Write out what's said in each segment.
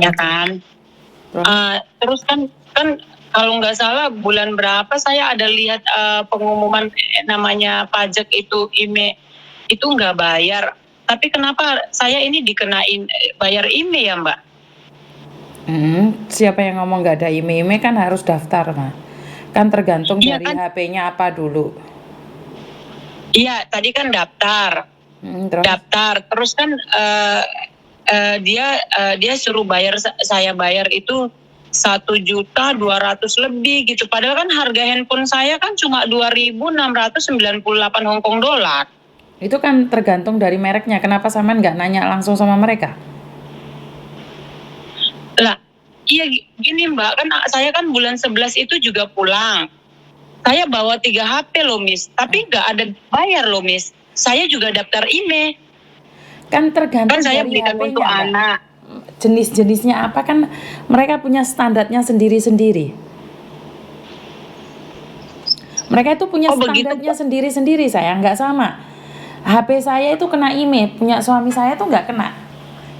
ya kan. Terus kan kalau nggak salah bulan berapa saya ada lihat pengumuman namanya pajak itu IMEI itu nggak bayar. Tapi kenapa saya ini dikenain bayar IMEI ya Mbak? Siapa yang ngomong nggak ada IMEI? Kan harus daftar, mah. Kan tergantung Iya dari kan? HP-nya apa dulu. Iya, tadi kan daftar. Terus? Terus kan dia suruh bayar, saya bayar itu 1.200.000 lebih gitu. Padahal kan harga handphone saya kan cuma 2.698 Hong Kong dolar. Itu kan tergantung dari mereknya. Kenapa sampean nggak nanya langsung sama mereka? Lah, iya gini Mbak, kan saya kan bulan 11 itu juga pulang. Saya bawa 3 HP loh Miss, tapi nggak ada bayar loh Miss. Saya juga daftar IMEI. Kan tergantung Kan saya dari belikan HP-nya, untuk Mbak. anak. Jenis-jenisnya apa kan mereka punya standarnya sendiri-sendiri. Mereka itu punya standarnya sendiri-sendiri, saya nggak sama. HP saya itu kena IMEI, punya suami saya tuh nggak kena.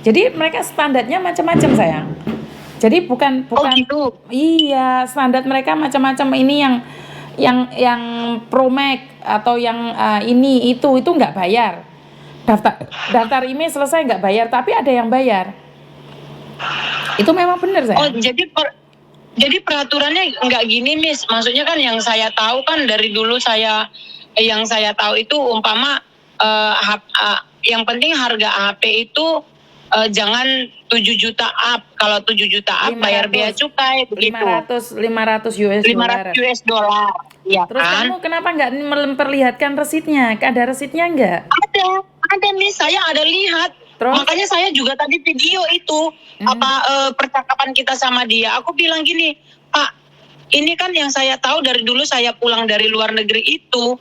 Jadi mereka standarnya macam-macam, sayang. Jadi bukan gitu. Iya, standar mereka macam-macam. Ini yang Pro Max atau yang ini itu nggak bayar. Daftar IMEI selesai nggak bayar, tapi ada yang bayar. Itu memang benar, sayang. Jadi peraturannya nggak gini Miss, maksudnya kan yang saya tahu kan dari dulu yang saya tahu itu umpama yang penting harga HP itu jangan 7 juta up, kalau 7 juta up bayar bea cukai begitu. 500 US dollar. Ya Terus kan? kamu kenapa nggak memperlihatkan resitnya? Ada resitnya nggak? Ada Miss, saya ada lihat. Terus? Makanya saya juga tadi video itu percakapan kita sama dia. Aku bilang gini, Pak, ini kan yang saya tahu dari dulu saya pulang dari luar negeri itu,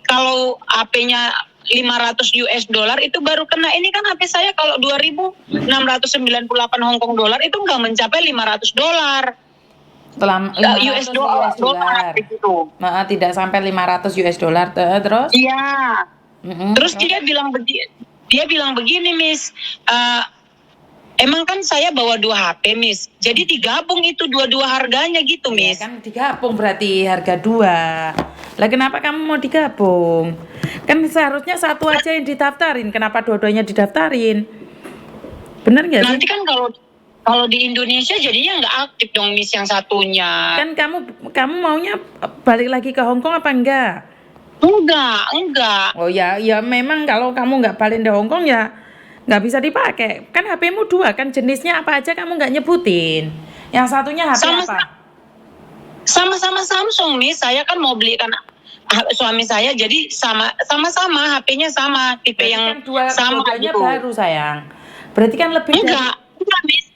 kalau HP-nya 500 US dollar itu baru kena. Ini kan HP saya kalau 2.698 Hong Kong dolar itu nggak mencapai 500 dolar. US dollar. Tidak sampai 500 US dollar. Terus? Iya. Terus dia bilang begini Miss, emang kan saya bawa 2 HP Miss, jadi digabung itu dua-dua harganya gitu Miss. Ya kan digabung berarti harga 2. Lah kenapa kamu mau digabung? Kan seharusnya satu aja yang didaftarin, kenapa dua-duanya didaftarin? Bener nggak sih? Nanti kan kalau di Indonesia jadinya nggak aktif dong Miss yang satunya. Kan kamu maunya balik lagi ke Hong Kong apa enggak? Enggak. Oh ya memang kalau kamu nggak balik di Hong Kong ya nggak bisa dipakai. Kan HP-mu 2, kan jenisnya apa aja kamu nggak nyebutin. Yang satunya HP apa? Sama-sama Samsung nih. Saya kan mau belikan suami saya, jadi sama-sama HP-nya sama, tipe berarti yang kan sama gitu. Baru sayang. Berarti kan lebih enggak,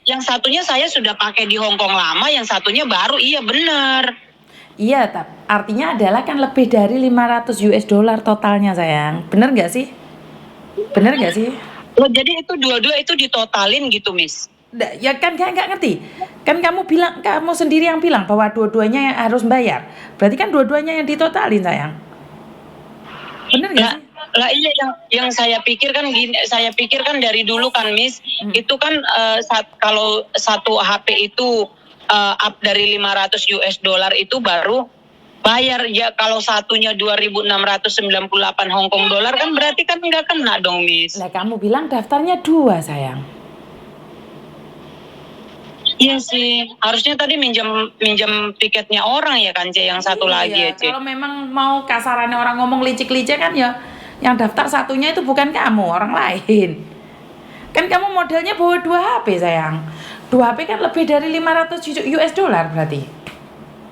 yang satunya saya sudah pakai di Hong Kong lama, yang satunya baru. Iya benar. Iya, artinya adalah kan lebih dari 500 US dollar totalnya, sayang. Bener nggak sih? Oh, jadi itu dua-dua itu ditotalin gitu, Miss? Ya kan nggak ngerti. Kan kamu sendiri yang bilang bahwa dua-duanya yang harus bayar. Berarti kan dua-duanya yang ditotalin, sayang. Bener nggak sih? Lah iya, yang saya pikir kan gini, dari dulu kan Miss, itu kan kalau satu HP itu up dari 500 US dollar itu baru bayar. Ya kalau satunya 2.698 Hong Kong dolar kan berarti kan nggak kena dong Miss. Lah kamu bilang daftarnya 2 sayang. Iya sih, harusnya tadi minjem tiketnya orang ya kan C, yang satu lagi ya C. Kalau memang mau kasarannya orang ngomong licik-licik kan ya, yang daftar satunya itu bukan kamu, orang lain. Kan kamu modelnya bawa 2 HP sayang. 2 HP kan lebih dari 500 US dollar berarti.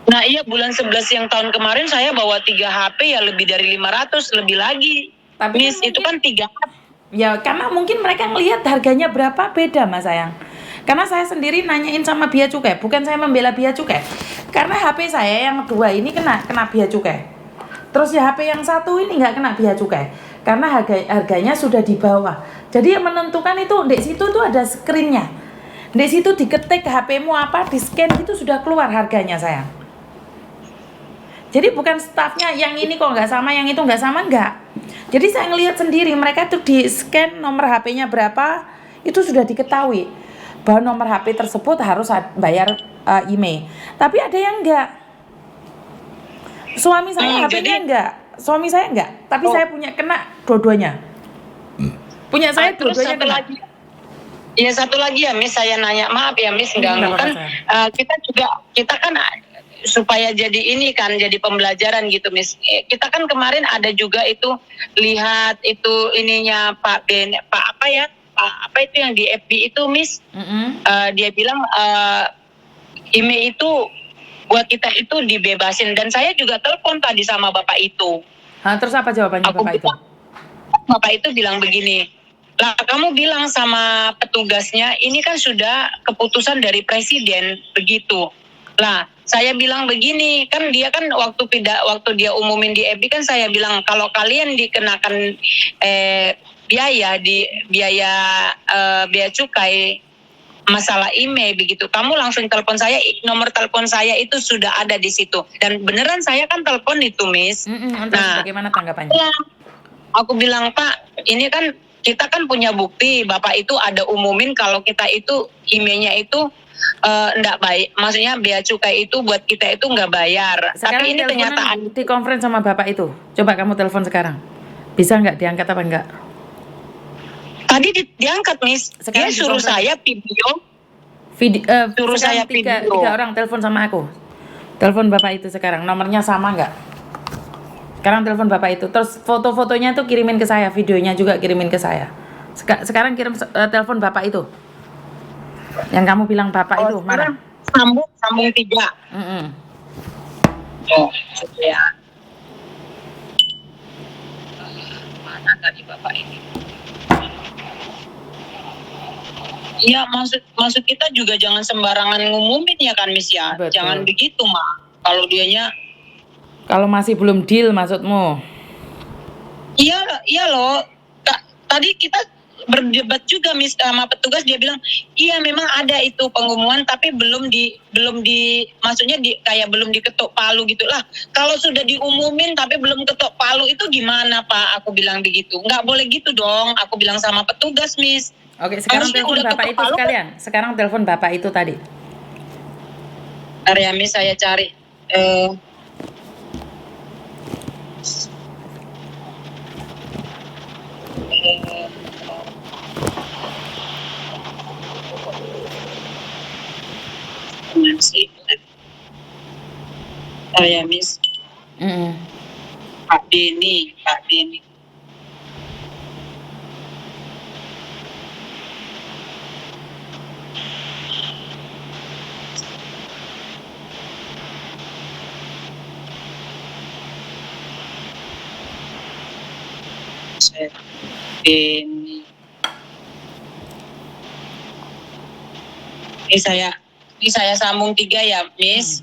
Nah iya, bulan 11 yang tahun kemarin saya bawa 3 HP ya lebih dari 500, lebih lagi. Tapi Miss, itu kan 3 HP. Ya karena mungkin mereka ngelihat harganya berapa beda Mas sayang. Karena saya sendiri nanyain sama bea cukai, bukan saya membela bea cukai. Karena HP saya yang 2 ini kena bea cukai. Terus ya HP yang 1 ini nggak kena bea cukai. Karena harganya sudah di bawah. Jadi yang menentukan itu di situ tuh ada screen-nya. Di situ diketik HP-mu apa, di scan itu sudah keluar harganya sayang. Jadi bukan staffnya yang ini kok nggak sama, yang itu nggak sama, nggak. Jadi saya ngelihat sendiri mereka tuh di scan nomor HP-nya berapa, itu sudah diketahui. bahwa nomor HP tersebut harus bayar IMEI. Tapi ada yang enggak. Suami saya HP-nya enggak. Suami saya enggak. Tapi saya punya kena dua-duanya. Punya saya Terus dua-duanya satu kena. lagi. Ya satu lagi ya Miss, saya nanya, maaf ya Miss, ganggu Kenapa, kan Kak? kita kan supaya jadi ini kan jadi pembelajaran gitu Miss. Kita kan kemarin ada juga itu lihat itu ininya Pak apa ya? Pak apa itu yang di FB itu Miss? Dia bilang IMEI itu buat kita itu dibebasin, dan saya juga telepon tadi sama Bapak itu. Terus apa jawabannya Bapak itu? Bapak itu bilang begini, lah kamu bilang sama petugasnya ini kan sudah keputusan dari presiden begitu. Lah saya bilang begini, kan dia kan waktu dia umumin di FB kan saya bilang kalau kalian dikenakan biaya cukai masalah IMEI begitu, kamu langsung telepon saya, nomor telepon saya itu sudah ada di situ, dan beneran saya kan telepon itu Miss. Nah, bagaimana tanggapannya? Aku bilang, Pak, ini kan kita kan punya bukti Bapak itu ada umumin kalau kita itu IMEI-nya itu enggak baik, maksudnya bea cukai itu buat kita itu enggak bayar. Sekarang tapi ini kenyataan. di conference sama Bapak itu, coba kamu telepon sekarang, bisa nggak diangkat apa enggak? Tadi diangkat Miss, sekarang dia suruh saya video. Suruh saya tiga orang telepon sama aku, telepon Bapak itu sekarang, nomornya sama nggak? Sekarang telepon Bapak itu, terus foto-fotonya tuh kirimin ke saya, videonya juga kirimin ke saya. Sekarang kirim telepon Bapak itu, yang kamu bilang Bapak itu mana? Sambung 3. Oh, ya. Mana tadi Bapak ini? Iya, maksud kita juga jangan sembarangan ngumumin ya kan Miss ya. Betul. Jangan begitu mah. Kalau masih belum deal maksudmu? Iya loh. Tadi kita berdebat juga Miss sama petugas, dia bilang iya memang ada itu pengumuman tapi belum di maksudnya kayak belum diketok palu gitulah. Kalau sudah diumumin tapi belum ketok palu itu gimana Pak? Aku bilang begitu. Nggak boleh gitu dong. Aku bilang sama petugas Miss. Oke, sekarang telepon Bapak itu sekalian. Sekarang telepon Bapak itu tadi. Bentar ya Miss, saya cari. Ya Miss. Pak Denny. Ini saya sambung 3 ya Miss.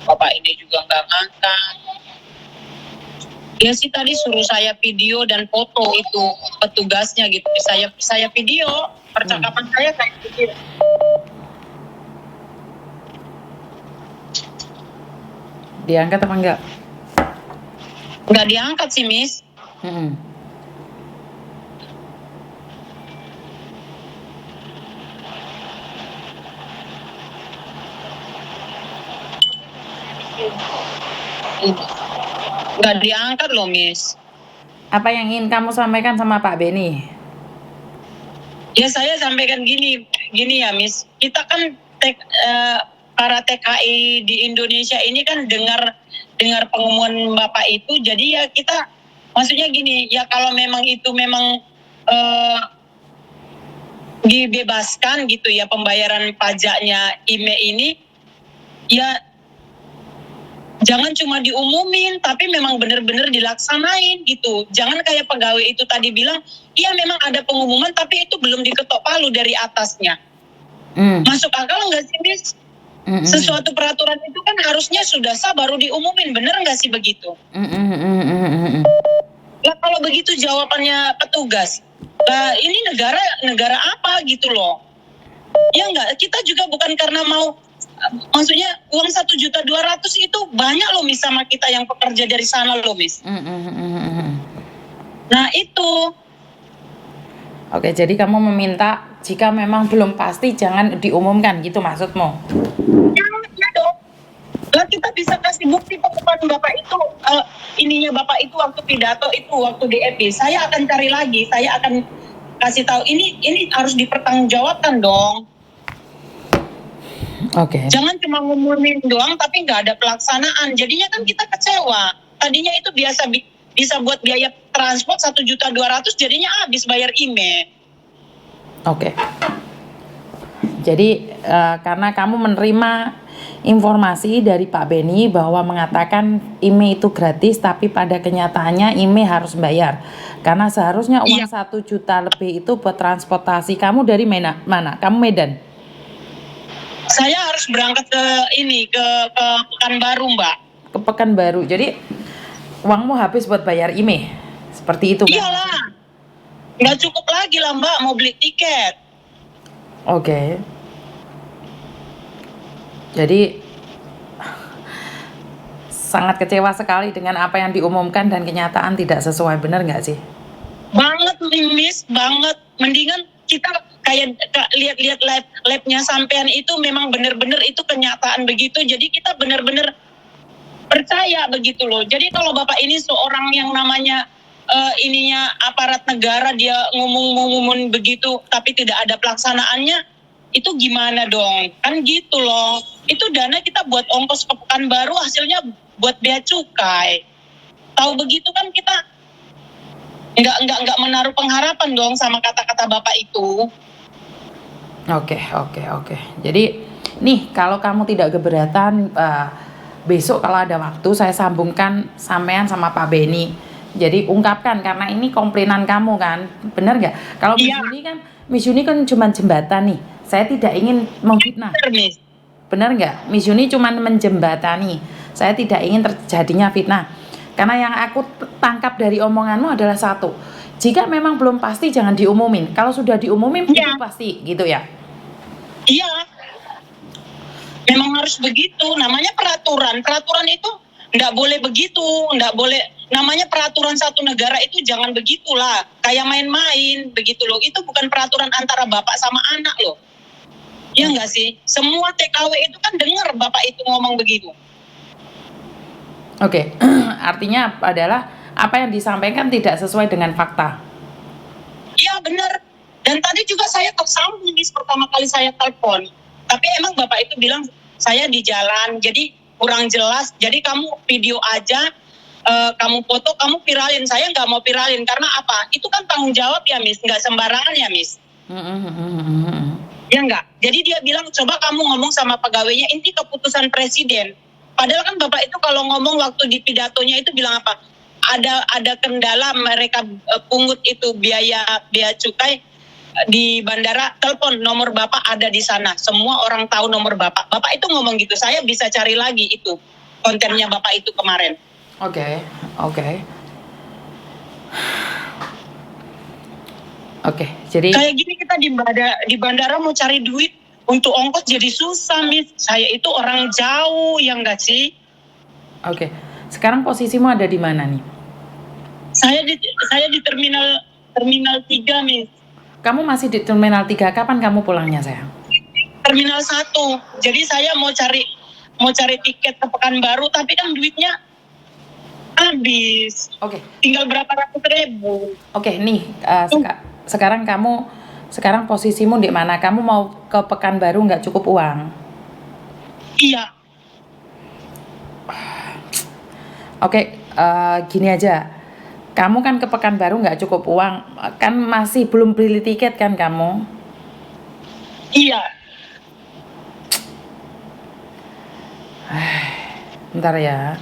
Bapak ini juga nggak ngangkat. Dia sih tadi suruh saya video dan foto itu petugasnya gitu. Saya video percakapan saya kayak gitu. Diangkat apa enggak? Nggak diangkat sih Miss. Nggak diangkat loh Miss. Apa yang ingin kamu sampaikan sama Pak Benny? Ya saya sampaikan gini ya Miss. Kita kan para TKI di Indonesia ini kan dengar pengumuman Bapak itu, jadi ya kita maksudnya gini ya, kalau memang itu memang dibebaskan gitu ya pembayaran pajaknya IMEI ini, ya jangan cuma diumumin, tapi memang benar-benar dilaksanain gitu. Jangan kayak pegawai itu tadi bilang, iya memang ada pengumuman tapi itu belum diketok palu dari atasnya. Masuk akal nggak sih Miss? Sesuatu peraturan itu kan harusnya sudah sah baru diumumin, bener nggak sih begitu? Lah kalau begitu jawabannya petugas, lah ini negara apa gitu loh? Ya enggak, kita juga bukan karena mau, maksudnya uang 1.200.000 itu banyak loh Miss sama kita yang pekerja dari sana loh Miss. Nah itu. Oke, jadi kamu meminta jika memang belum pasti jangan diumumkan gitu maksudmu? Ya dong. Lah kita bisa kasih bukti pengupahan Bapak itu, ininya Bapak itu waktu pidato itu, waktu DEP. Saya akan cari lagi, saya akan kasih tahu ini harus dipertanggungjawabkan dong. Oke. Jangan cuma ngomongin doang tapi nggak ada pelaksanaan. Jadinya kan kita kecewa. Tadinya itu bisa buat biaya transport 1.200.000, jadinya habis bayar IMEI. Oke. Jadi karena kamu menerima informasi dari Pak Beni bahwa mengatakan IMEI itu gratis, tapi pada kenyataannya IMEI harus bayar. Karena seharusnya uang 1 juta lebih itu buat transportasi. Kamu dari mana? Kamu Medan? Saya harus berangkat ke Pekanbaru, Mbak. Ke Pekanbaru. Jadi uangmu habis buat bayar IMEI. Seperti itu kan? Iyalah. Nggak cukup lagi lah Mbak mau beli tiket. Oke. Jadi sangat kecewa sekali dengan apa yang diumumkan dan kenyataan tidak sesuai, benar nggak sih? Banget Miss, banget. Mendingan kita kayak lihat-lihat labnya sampean itu memang benar-benar itu kenyataan begitu. Jadi kita benar-benar percaya begitu loh. Jadi kalau Bapak ini seorang yang namanya ininya aparat negara, dia ngomong begitu tapi tidak ada pelaksanaannya, itu gimana dong? Kan gitu loh. Itu dana kita buat ongkos ke Pekanbaru, hasilnya buat bea cukai. Tahu begitu kan kita nggak menaruh pengharapan dong sama kata-kata Bapak itu. Oke. Jadi nih kalau kamu tidak keberatan, besok kalau ada waktu saya sambungkan sampean sama Pak Beni. Jadi ungkapkan karena ini komplainan kamu kan, benar nggak? Kalau Miss Yuni kan cuma jembatan nih. Saya tidak ingin memfitnah. Benar nggak? Miss Yuni cuma menjembatani. Saya tidak ingin terjadinya fitnah. Karena yang aku tangkap dari omonganmu adalah satu. Jika memang belum pasti jangan diumumin. Kalau sudah diumumin itu pasti, gitu ya? Iya. Memang harus begitu. Namanya peraturan. Peraturan itu nggak boleh begitu, nggak boleh. Namanya peraturan satu negara itu jangan begitulah. Kayak main-main begitu loh. Itu bukan peraturan antara bapak sama anak loh. Ya nggak sih? Semua TKW itu kan dengar bapak itu ngomong begitu. Oke. Artinya adalah apa yang disampaikan tidak sesuai dengan fakta. Iya benar. Dan tadi juga saya tersambung nih pertama kali saya telepon. Tapi emang bapak itu bilang saya di jalan, jadi kurang jelas. Jadi kamu video aja, kamu foto, kamu viralin. Saya nggak mau viralin karena apa? Itu kan tanggung jawab ya Miss, nggak sembarangan ya Miss. Ya nggak. Jadi dia bilang coba kamu ngomong sama pegawainya, ini keputusan presiden. Padahal kan bapak itu kalau ngomong waktu di pidatonya itu bilang apa? Ada kendala mereka pungut itu biaya cukai di bandara, telepon nomor bapak ada di sana. Semua orang tahu nomor bapak. Bapak itu ngomong gitu. Saya bisa cari lagi itu kontennya bapak itu kemarin. Oke. Jadi kayak gini kita di bandara mau cari duit untuk ongkos jadi susah, Miss. Saya itu orang jauh, ya enggak sih? Oke. Sekarang posisimu ada di mana nih? Saya di terminal 3, Miss. Kamu masih di terminal 3. Kapan kamu pulangnya, sayang? Terminal 1. Jadi saya mau cari tiket ke Pekanbaru, tapi kan duitnya habis. Oke. Tinggal berapa ratus ribu. Oke, nih sekarang posisimu di mana? Kamu mau ke Pekanbaru nggak cukup uang? Iya. Oke, gini aja. Kamu kan ke Pekanbaru nggak cukup uang, kan masih belum beli tiket kan kamu? Iya. Bentar ya.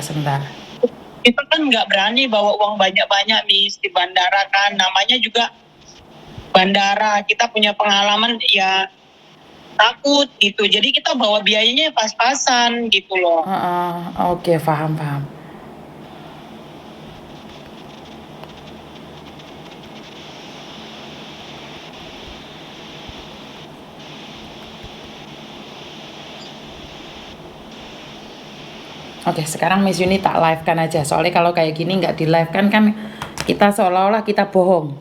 Sebentar. Kita kan nggak berani bawa uang banyak-banyak, Miss, di bandara kan. Namanya juga bandara. Kita punya pengalaman ya takut gitu. Jadi kita bawa biayanya pas-pasan gitu loh. Oke, paham. Oke, sekarang Miss Yuni tak live kan aja. Soalnya kalau kayak gini nggak di live kan kita seolah-olah kita bohong.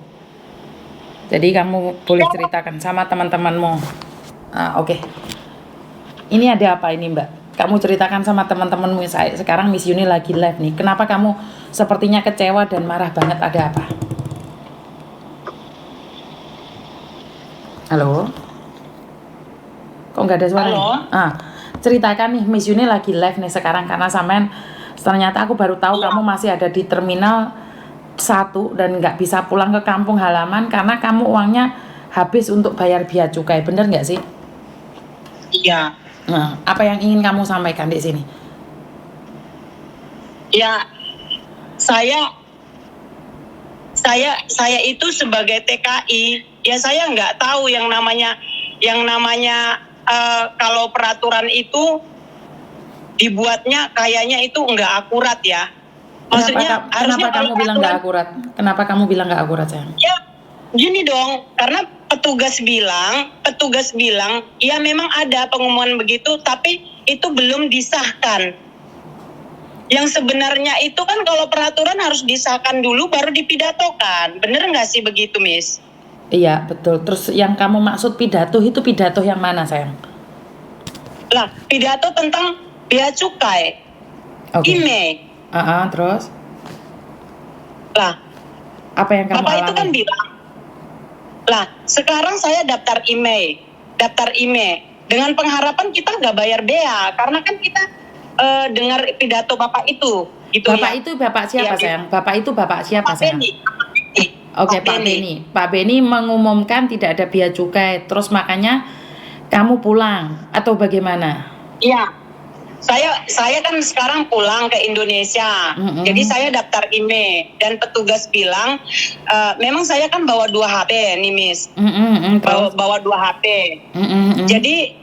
Jadi kamu boleh ceritakan sama teman-temanmu. Oke. Ini ada apa ini Mbak? Kamu ceritakan sama teman-temanmu. Sekarang Miss Yuni lagi live nih. Kenapa kamu sepertinya kecewa dan marah banget? Ada apa? Halo? Kok nggak ada suara? Halo? Ceritakan nih, Miss Yuni lagi live nih sekarang karena sampean ternyata aku baru tahu kamu masih ada di terminal 1 dan nggak bisa pulang ke kampung halaman karena kamu uangnya habis untuk bayar bea cukai, bener nggak sih? Iya. Nah, apa yang ingin kamu sampaikan di sini? Ya, saya itu sebagai TKI, ya saya nggak tahu yang namanya kalau peraturan itu dibuatnya kayaknya itu nggak akurat ya. Maksudnya kenapa kamu bilang nggak akurat? Kenapa kamu bilang nggak akurat, sayang? Ya, gini dong, karena petugas bilang, ya memang ada pengumuman begitu, tapi itu belum disahkan. Yang sebenarnya itu kan kalau peraturan harus disahkan dulu baru dipidatokan. Bener nggak sih begitu, Miss? Iya, betul. Terus yang kamu maksud pidato itu pidato yang mana, sayang? Lah, pidato tentang bea cukai. IMEI. Terus? Lah, apa yang kamu Bapak alami? itu kan bilang, lah sekarang saya daftar IMEI dengan pengharapan kita nggak bayar bea karena kan kita dengar pidato Bapak itu, gitu Bapak ya. itu Bapak siapa, Ya, sayang? Bapak itu Bapak siapa, Pak sayang? Beni. Oke, Pak Beni. Pak Beni mengumumkan tidak ada bea cukai, terus makanya kamu pulang atau bagaimana? Iya. Saya kan sekarang pulang ke Indonesia. Jadi saya daftar IMEI dan petugas bilang memang saya kan bawa 2 HP nih, Miss. Bawa 2 HP. Jadi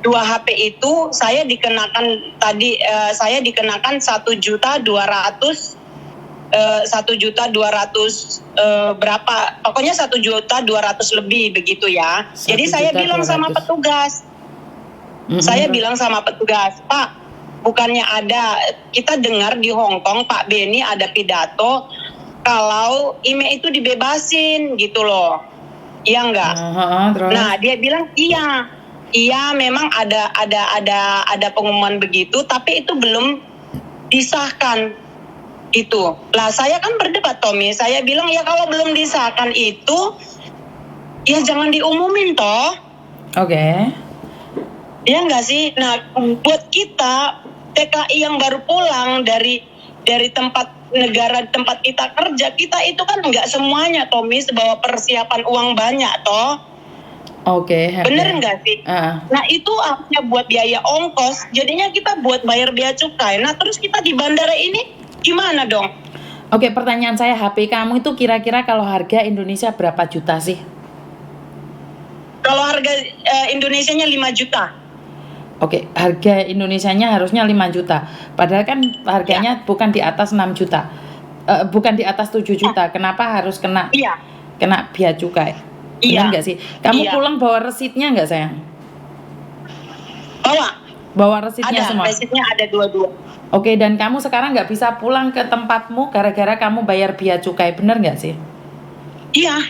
2 HP itu saya dikenakan saya dikenakan 1.200.000 berapa, pokoknya 1.200.000 lebih begitu ya. Jadi saya bilang sama petugas, Pak, bukannya ada, kita dengar di Hong Kong Pak Beni ada pidato kalau IMEI itu dibebasin gitu loh, iya enggak? Nah dia bilang iya memang ada pengumuman begitu, tapi itu belum disahkan. Itu lah saya kan berdebat, Tommy, saya bilang ya kalau belum disahkan itu ya jangan diumumin toh. Oke. Ya enggak sih. Nah buat kita TKI yang baru pulang dari negara tempat kita kerja, kita itu kan enggak semuanya, Tommy, bawa persiapan uang banyak toh. Oke. Bener enggak sih? Nah itu artinya buat biaya ongkos, jadinya kita buat bayar bea cukai. Nah terus kita di bandara ini gimana dong? Oke, pertanyaan saya, HP kamu itu kira-kira kalau harga Indonesia berapa juta sih? Kalau harga Indonesianya 5 juta. Oke, harga Indonesianya harusnya 5 juta. Padahal kan harganya bukan di atas 6 juta. Bukan di atas 7 juta. Kenapa harus kena bea cukai? Benar nggak sih? Kamu pulang bawa resitnya nggak, sayang? Bawa resitnya ada, semua? Resitnya ada 2. Oke, dan kamu sekarang nggak bisa pulang ke tempatmu gara-gara kamu bayar bea cukai, bener nggak sih? Iya.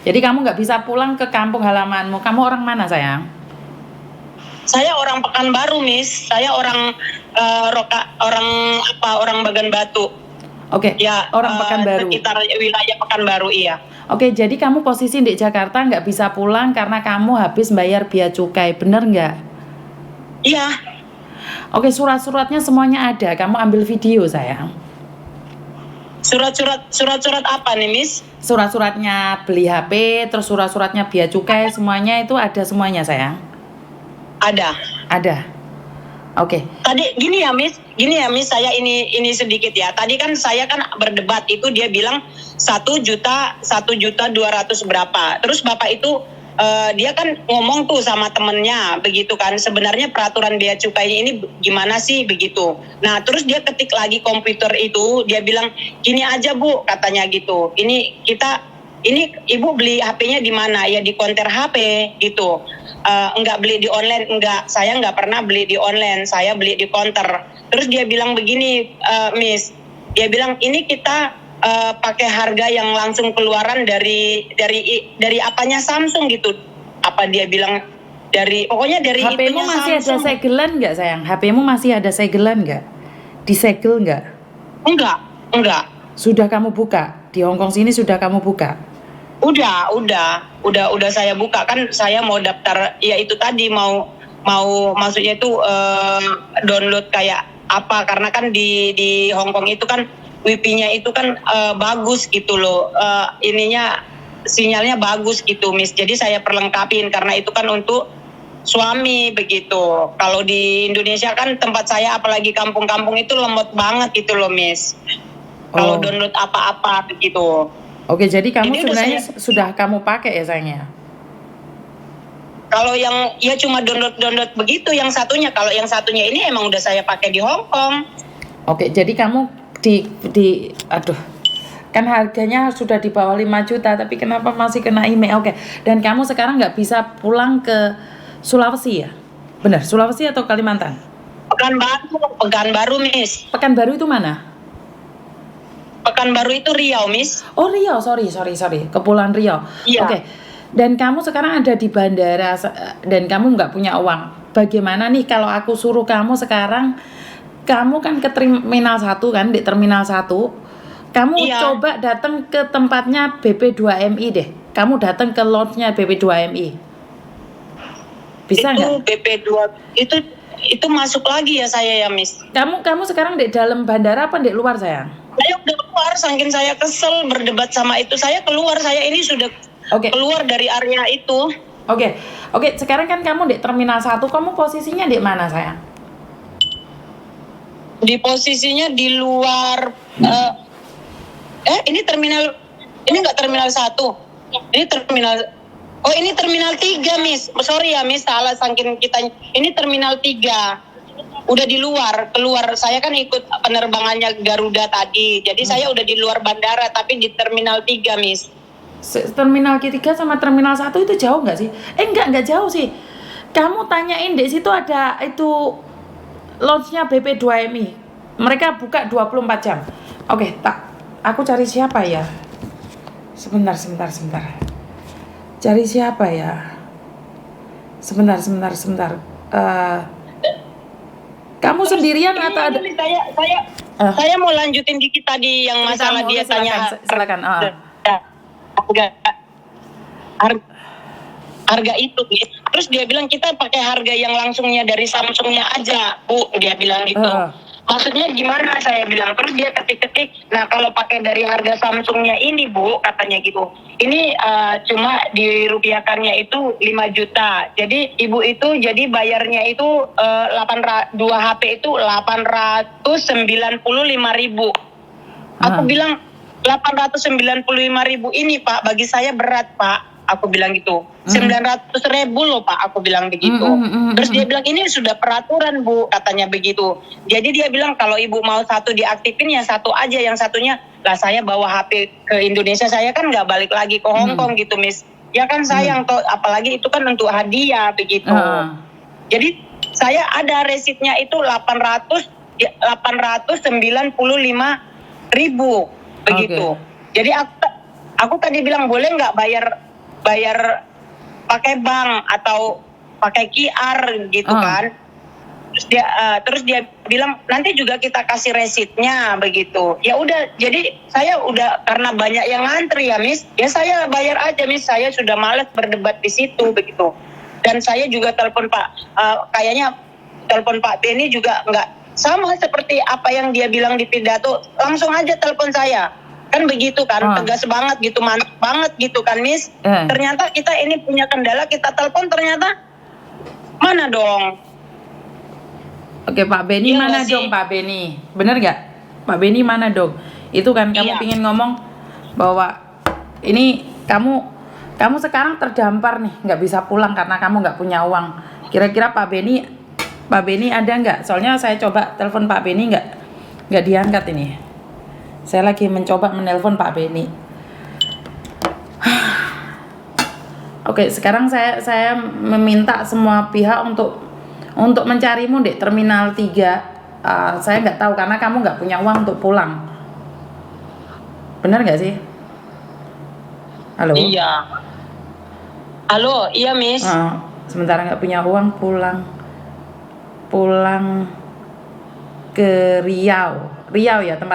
Jadi kamu nggak bisa pulang ke kampung halamanmu. Kamu orang mana, sayang? Saya orang Pekanbaru, Miss. Saya orang orang Bagan Batu. Oke. Ya, orang Pekanbaru. Sekitar wilayah Pekanbaru, iya. Oke, jadi kamu posisi di Jakarta nggak bisa pulang karena kamu habis bayar bea cukai, bener nggak? Iya. Oke, surat-suratnya semuanya ada. Kamu ambil video, sayang. Surat-surat apa nih, Miss? Surat-suratnya beli HP, terus surat-suratnya bea cukai, semuanya itu ada semuanya, sayang. Ada. Oke. Tadi gini ya Miss, saya ini sedikit ya. Tadi kan saya kan berdebat itu dia bilang 1.200.000 berapa. Terus Bapak itu dia kan ngomong tuh sama temennya begitu kan. Sebenarnya peraturan bea cukainya ini gimana sih begitu. Nah terus dia ketik lagi komputer itu, dia bilang gini aja Bu katanya gitu. Ini Ibu beli HP-nya di mana? Ya di konter HP gitu. Enggak beli di online, enggak. Saya enggak pernah beli di online, saya beli di konter. Terus dia bilang begini, Miss. Dia bilang ini kita pakai harga yang langsung keluaran dari apanya Samsung gitu. Apa dia bilang pokoknya dari HP-mu itunya masih ada Samsung. segelan nggak sayang? HP-mu masih ada segelan nggak? Disegel nggak? Enggak. Sudah kamu buka? Di Hongkong sini sudah kamu buka? Udah saya buka kan, saya mau daftar ya itu tadi mau maksudnya itu download kayak apa, karena kan di Hong Kong itu kan wifi-nya itu kan bagus gitu loh, ininya sinyalnya bagus gitu Miss. Jadi saya perlengkapin karena itu kan untuk suami begitu. Kalau di Indonesia kan tempat saya apalagi kampung-kampung itu lemot banget gitu loh Miss. Kalau download apa-apa begitu. Oke, jadi kamu Ini sebenarnya sudah kamu pakai ya sayangnya? Kalau yang ya cuma download begitu yang satunya. Kalau yang satunya ini emang udah saya pakai di Hong Kong. Oke, jadi kamu aduh, kan harganya sudah di bawah 5 juta, tapi kenapa masih kena email? Oke, dan kamu sekarang nggak bisa pulang ke Sulawesi ya? Benar, Sulawesi atau Kalimantan? Pekanbaru Miss. Pekanbaru itu mana? Pekanbaru itu Riau Miss. Oh Riau, sorry, Kepulauan Riau. Iya. Oke, dan kamu sekarang ada di bandara dan kamu nggak punya uang. Bagaimana nih kalau aku suruh kamu sekarang, kamu kan ke Terminal 1 kan, di Terminal 1, kamu coba datang ke tempatnya BP2MI deh. Kamu datang ke lodge-nya BP2MI. Bisa nggak? Itu BP2 itu masuk lagi ya saya ya Miss. Kamu sekarang di dalam bandara apa di luar sayang? Saya udah keluar, saking saya kesel berdebat sama itu. Saya keluar, saya ini sudah keluar dari area itu. Oke, sekarang kan kamu di Terminal 1, kamu posisinya di mana sayang? Di posisinya di luar ini enggak Terminal 1. Ini Terminal 3 Miss. Sorry ya Miss, salah saking kita. Ini Terminal 3. Udah di keluar. Saya kan ikut penerbangannya Garuda tadi. Jadi saya udah di luar bandara tapi di Terminal 3 Miss. Terminal 3 sama Terminal 1 itu jauh nggak sih? Enggak jauh sih. Kamu tanyain di situ ada itu lodge-nya BP2MI. Mereka buka 24 jam. Oke, aku cari siapa ya? Sebentar. Cari siapa ya? Sebentar. Kamu sendirian atau ada? Saya mau lanjutin dikit tadi yang masalah dia tanya. Silakan. Harga itu, terus dia bilang kita pakai harga yang langsungnya dari Samsungnya aja, Bu. Dia bilang gitu. Maksudnya gimana? Saya bilang. Terus dia ketik. Nah kalau pakai dari harga Samsungnya ini, Bu, katanya gitu. Ini cuma dirupiahkannya itu 5 juta. Jadi ibu itu jadi bayarnya itu 2 HP itu 895.000. Aku bilang 895.000 ini Pak bagi saya berat Pak. Aku bilang gitu. 900.000 loh Pak, aku bilang begitu. Terus dia bilang ini sudah peraturan Bu, katanya begitu. Jadi dia bilang kalau ibu mau satu diaktifin ya satu aja, yang satunya lah saya bawa HP ke Indonesia, saya kan nggak balik lagi ke Hong Kong gitu Miss. Ya kan sayang toh, apalagi itu kan untuk hadiah begitu. Jadi saya ada resitnya itu 895.000 begitu. Jadi aku tadi bilang boleh nggak bayar pakai bank atau pakai QR gitu kan. Terus dia bilang nanti juga kita kasih resitnya begitu. Ya udah, jadi saya udah karena banyak yang ngantri ya Miss. Ya saya bayar aja Miss, saya sudah malas berdebat di situ begitu. Dan saya juga telepon Pak Benny juga nggak sama seperti apa yang dia bilang di pidato. Langsung aja telepon saya. Kan begitu kan, tegas banget gitu, mantap banget gitu kan Miss. Ternyata kita ini punya kendala, kita telepon ternyata mana dong. Oke, Pak Beni Iya mana nggak dong sih? Pak Beni? Bener nggak? Pak Beni mana dong? Itu kan kamu Iya. pingin ngomong bahwa ini kamu sekarang terdampar nih, nggak bisa pulang karena kamu nggak punya uang. Kira-kira Pak Beni ada nggak? Soalnya saya coba telepon Pak Beni nggak diangkat ini. Saya lagi mencoba menelpon Pak Beni. Oke, sekarang saya meminta semua pihak untuk mencarimu di Terminal 3. Saya nggak tahu karena kamu nggak punya uang untuk pulang. Benar nggak sih? Halo? Iya. Halo, iya Miss. Sementara nggak punya uang pulang ke Riau ya tempat